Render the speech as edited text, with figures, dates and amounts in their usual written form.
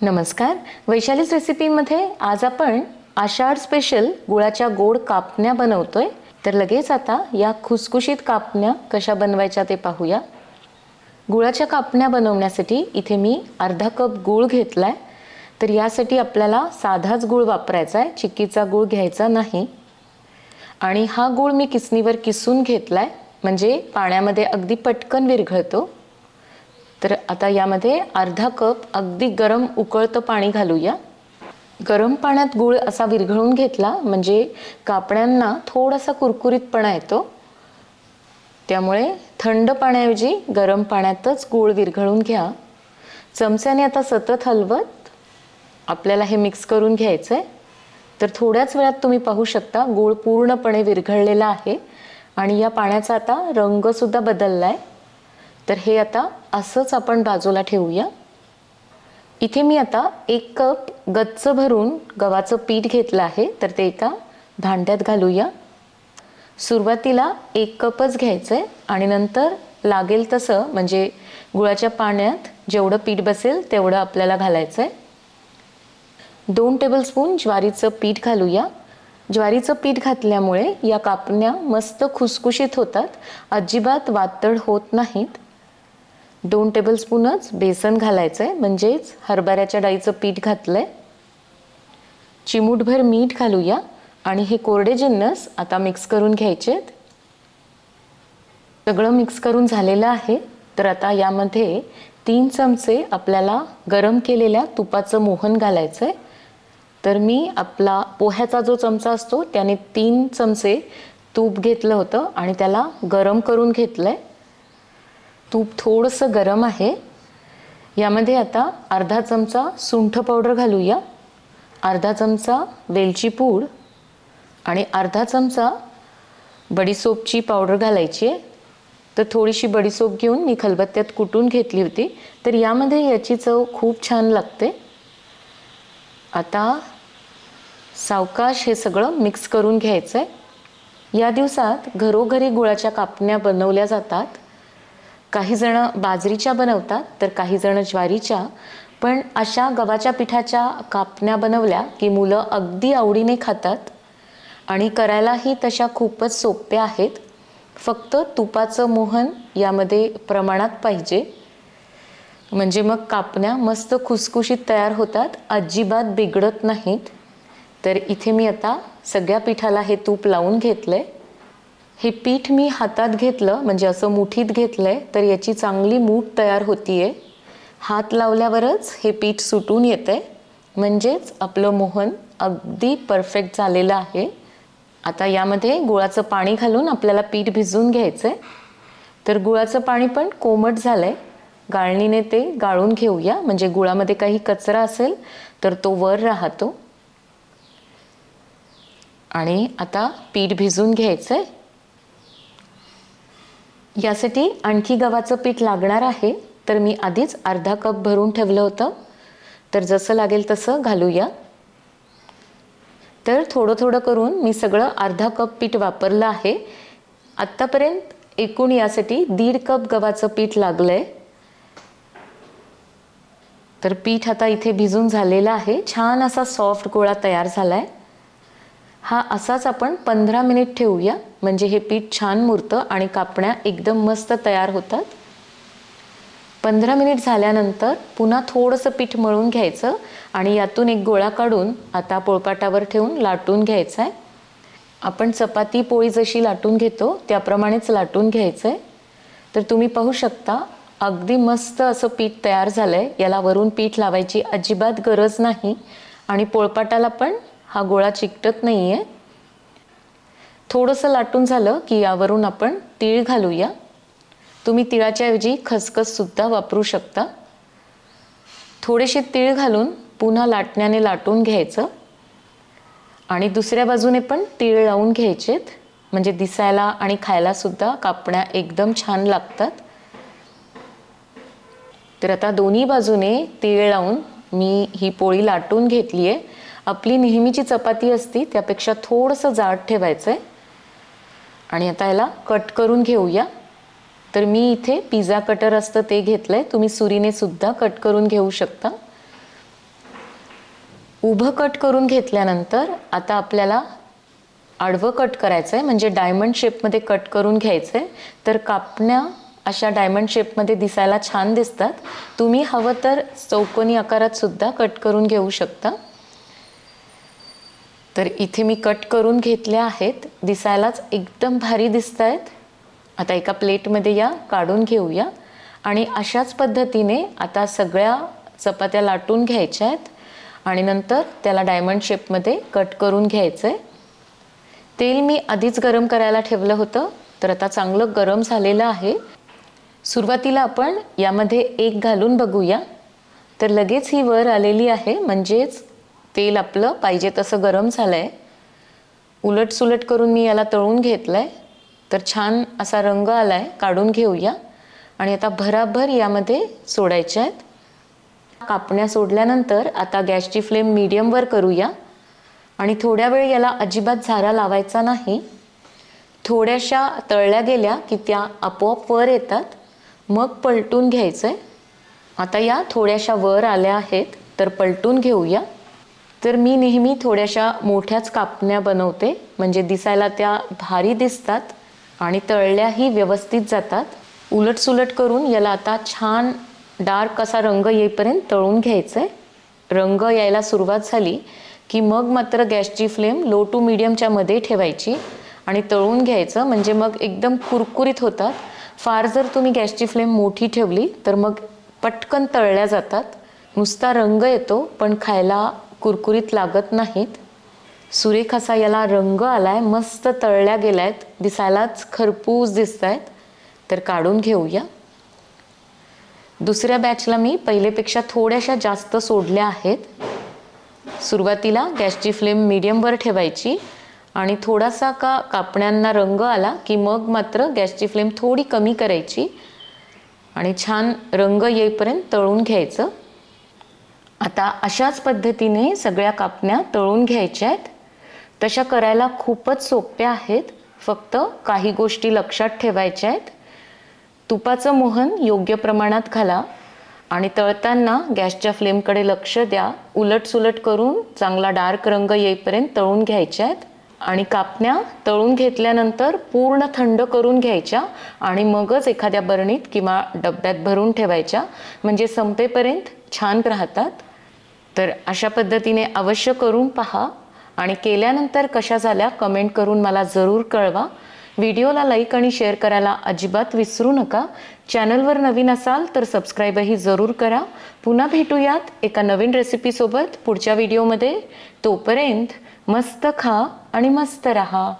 नमस्कार. वैशालीच रेसिपीमध्ये आज आपण आषाढ स्पेशल गुळाच्या गोड कापण्या बनवतोय. तर लगेच आता या खुसखुशीत कापण्या कशा बनवायच्या ते पाहूया. गुळाच्या कापण्या बनवण्यासाठी इथे मी अर्धा कप गूळ घेतलाय. तर यासाठी आपल्याला साधाच गूळ वापरायचा आहे, चिक्कीचा गूळ घ्यायचा नाही. आणि हा गूळ मी किसणीवर किसून घेतलाय, म्हणजे पाण्यामध्ये अगदी पटकन विरघळतो. तर आता यामध्ये अर्धा कप अगदी गरम उकळतं पाणी घालूया. गरम पाण्यात गूळ असा विरघळून घेतला म्हणजे कापण्यांना थोडासा कुरकुरीतपणा येतो. त्यामुळे थंड पाण्याऐवजी गरम पाण्यातच गूळ विरघळून घ्या. चमच्याने आता सतत हलवत आपल्याला हे मिक्स करून घ्यायचं आहे. तर थोड्याच वेळात तुम्ही पाहू शकता गूळ पूर्णपणे विरघळलेला आहे आणि या पाण्याचा आता रंगसुद्धा बदलला आहे. तर हे आता असंच आपण बाजूला ठेवूया. इथे मी आता 1 कप गच्च भरून गव्हाचं पीठ घेतलं आहे. तर ते एका भांड्यात घालूया. सुरुवातीला 1 कपच घ्यायचं आहे आणि नंतर लागेल तसं, म्हणजे गुळाच्या पाण्यात जेवढं पीठ बसेल तेवढं आपल्याला घालायचं आहे. 2 टेबलस्पून ज्वारीचं पीठ घालूया. ज्वारीचं पीठ घातल्यामुळे या कापण्या मस्त खुसखुशीत होतात, अजिबात वातड होत नाहीत. 2 टेबलस्पूनच बेसन घालायचं आहे, म्हणजेच हरभऱ्याच्या डाळीचं पीठ घातलंय. चिमूटभर मीठ घालूया आणि हे कोरडे जिन्नस आता मिक्स करून घ्यायचेत. सगळं मिक्स करून झालेलं आहे. तर आता यामध्ये 3 चमचे आपल्याला गरम केलेल्या तुपाचं मोहन घालायचं आहे. तर मी आपला पोह्याचा जो चमचा असतो त्याने 3 चमचे तूप घेतलं होतं आणि त्याला गरम करून घेतलंय. तूप थोडंसं गरम आहे. यामध्ये आता अर्धा चमचा सुंठ पावडर घालूया, अर्धा चमचा वेलची पूड आणि अर्धा चमचा बडीसोपची पावडर घालायची आहे. तर थोडीशी बडीसोप घेऊन मी खलबत्त्यात कुटून घेतली होती. तर यामध्ये याची चव खूप छान लागते. आता सावकाश हे सगळं मिक्स करून घ्यायचं आहे. या दिवसात घरोघरी गुळाच्या कापण्या बनवल्या जातात. काही जण बाजरीच्या बनवतात तर काही जण ज्वारीच्या. पण अशा गव्हाच्या पिठाच्या कापण्या बनवल्या की मुलं अगदी आवडीने खातात आणि करायलाही तशा खूपच सोप्या आहेत. फक्त तुपाचं मोहन यामध्ये प्रमाणात पाहिजे, म्हणजे मग कापण्या मस्त खुसखुशीत तयार होतात, अजिबात बिघडत नाहीत. तर इथे मी आता सगळ्या पिठाला हे तूप लावून घेतलंय. हे पीठ मी हातात घेतलं, म्हणजे असं मुठीत घेतलंय, तर याची चांगली मूठ तयार होतीये. हात लावल्यावरच हे पीठ सुटून येतंय, म्हणजेच आपलं मोहन अगदी परफेक्ट झालेलं आहे. आता यामध्ये गुळाचं पाणी घालून आपल्याला पीठ भिजवून घ्यायचंय. तर गुळाचं पाणी पण कोमट झालंय. गाळणीने ते गाळून घेऊया, म्हणजे गुळामध्ये काही कचरा असेल तर तो वर राहतो. आणि आता पीठ भिजवून घ्यायचंय. यासाठी आणखी गव्हाचं पीठ लागणार आहे. तर मी आधीच अर्धा कप भरून ठेवलं होतं. तर जसं लागेल तसं घालूया. तर थोडं थोडं करून मी सगळं अर्धा कप पीठ वापरलं आहे. आत्तापर्यंत एकूण यासाठी 1.5 कप गव्हाचं पीठ लागलंय. तर पीठ आता इथे भिजून झालेलं आहे. छान असा सॉफ्ट गोळा तयार झालाय. हा असाच आपण 15 मिनिट ठेवूया, म्हणजे हे पीठ छान मुरतं आणि कापण्या एकदम मस्त तयार होतात. 15 मिनिट झाल्यानंतर पुन्हा थोडंसं पीठ मळून घ्यायचं आणि यातून एक गोळा काढून आता पोळपाटावर ठेवून लाटून घ्यायचा आहे. आपण चपाती पोळी जशी लाटून घेतो त्याप्रमाणेच लाटून घ्यायचं आहे. तर तुम्ही पाहू शकता अगदी मस्त असं पीठ तयार झालं आहे. याला वरून पीठ लावायची अजिबात गरज नाही आणि पोळपाटाला पण हा गोळा चिकटत नाही आहे. थोडंसं लाटून झालं की यावरून आपण तीळ घालूया. तुम्ही तिळाच्या ऐवजी खसखससुद्धा वापरू शकता. थोडेसे तीळ घालून पुन्हा लाटण्याने लाटून घ्यायचं आणि दुसऱ्या बाजूने पण तीळ लावून घ्यायचेत, म्हणजे दिसायला आणि खायलासुद्धा कापण्या एकदम छान लागतात. तर आता दोन्ही बाजूने तीळ लावून मी ही पोळी लाटून घेतली आहे. आपली नेहमीची चपाती असती त्यापेक्षा थोडंसं जाड ठेवायचं आहे. आणि आता याला कट करून घेऊया. तर मी इथे पिझ्झा कटर असतं ते घेतलंय. तुम्ही सुरीने सुद्धा कट करून घेऊ शकता. उभं कट करून घेतल्यानंतर आता आपल्याला आडवं कट करायचं आहे, म्हणजे डायमंड शेपमध्ये कट करून घ्यायचं आहे. तर कापण्या अशा डायमंड शेपमध्ये दिसायला छान दिसतात. तुम्ही हवं तर चौकोनी आकारात सुद्धा कट करून घेऊ शकता. तर इथे मी कट करून घेतल्या आहेत, दिसायलाच एकदम भारी दिसत आहेत. आता एका प्लेटमध्ये या काढून घेऊया आणि अशाच पद्धतीने आता सगळ्या चपात्या लाटून घ्यायच्या आहेत आणि नंतर त्याला डायमंड शेपमध्ये कट करून घ्यायचं आहे. तेल मी आधीच गरम करायला ठेवलं होतं, तर आता चांगलं गरम झालेलं आहे. सुरुवातीला आपण यामध्ये एक घालून बघूया. तर लगेच ही वर आलेली आहे, म्हणजेच तेल आपलं पाहिजे तसं गरम झालं आहे. उलटसुलट करून मी याला तळून घेतलं आहे. तर छान असा रंग आला आहे. काढून घेऊया आणि आता भराभर यामध्ये सोडायच्या आहेत. कापण्या सोडल्यानंतर आता गॅसची फ्लेम मीडियमवर करूया आणि थोड्या वेळ याला अजिबात झारा लावायचा नाही. थोड्याशा तळल्या गेल्या की त्या आपोआप वर येतात, मग पलटून घ्यायचं आहे. आता या थोड्याशा वर आल्या आहेत, तर पलटून घेऊया. तर मी नेहमी थोड्याशा मोठ्याच कापण्या बनवते, म्हणजे दिसायला त्या भारी दिसतात आणि तळल्याही व्यवस्थित जातात. उलटसुलट करून याला आता छान डार्क असा रंग येईपर्यंत तळून घ्यायचं आहे. रंग यायला सुरुवात झाली की मग मात्र गॅसची फ्लेम लो टू मीडियमच्या मध्ये ठेवायची आणि तळून घ्यायचं, म्हणजे मग एकदम कुरकुरीत होतात. फार जर तुम्ही गॅसची फ्लेम मोठी ठेवली तर मग पटकन तळल्या जातात. नुसता रंग येतो पण खायला कुरकुरीत लागत नाहीत. सुरेख असा याला रंग आलाय, मस्त तळल्या गेल्यात, दिसायलाच खरपूस दिसत आहेत. तर काढून घेऊया. दुसऱ्या बॅचला मी पहिलेपेक्षा थोड्याशा जास्त सोडल्या आहेत. सुरुवातीला गॅसची फ्लेम मीडियमवर ठेवायची आणि थोडासा कापण्यांना रंग आला की मग मात्र गॅसची फ्लेम थोडी कमी करायची आणि छान रंग येईपर्यंत तळून घ्यायचं. आता अशाच पद्धतीने सगळ्या कापण्या तळून घ्यायच्या आहेत. तशा करायला खूपच सोप्या आहेत, फक्त काही गोष्टी लक्षात ठेवायच्या आहेत. तुपाचं मोहन योग्य प्रमाणात घाला आणि तळताना गॅसच्या फ्लेमकडे लक्ष द्या. उलटसुलट करून चांगला डार्क रंग येईपर्यंत तळून घ्यायच्या आहेत आणि कापण्या तळून घेतल्यानंतर पूर्ण थंड करून घ्यायच्या आणि मगच एखाद्या बरणीत किंवा डब्यात भरून ठेवायच्या, म्हणजे संपेपर्यंत छान राहतात. तर अशा पद्धतीने अवश्य करून पहा आणि केल्यानंतर कशा झाल्या कमेंट करून मला जरूर कळवा. व्हिडिओला लाईक आणि शेअर करायला अजिबात विसरू नका. चॅनलवर नवीन असाल तर सबस्क्राईबही जरूर करा. पुन्हा भेटूयात एका नवीन रेसिपीसोबत पुढच्या व्हिडिओमध्ये. तोपर्यंत मस्त खा आणि मस्त रहा.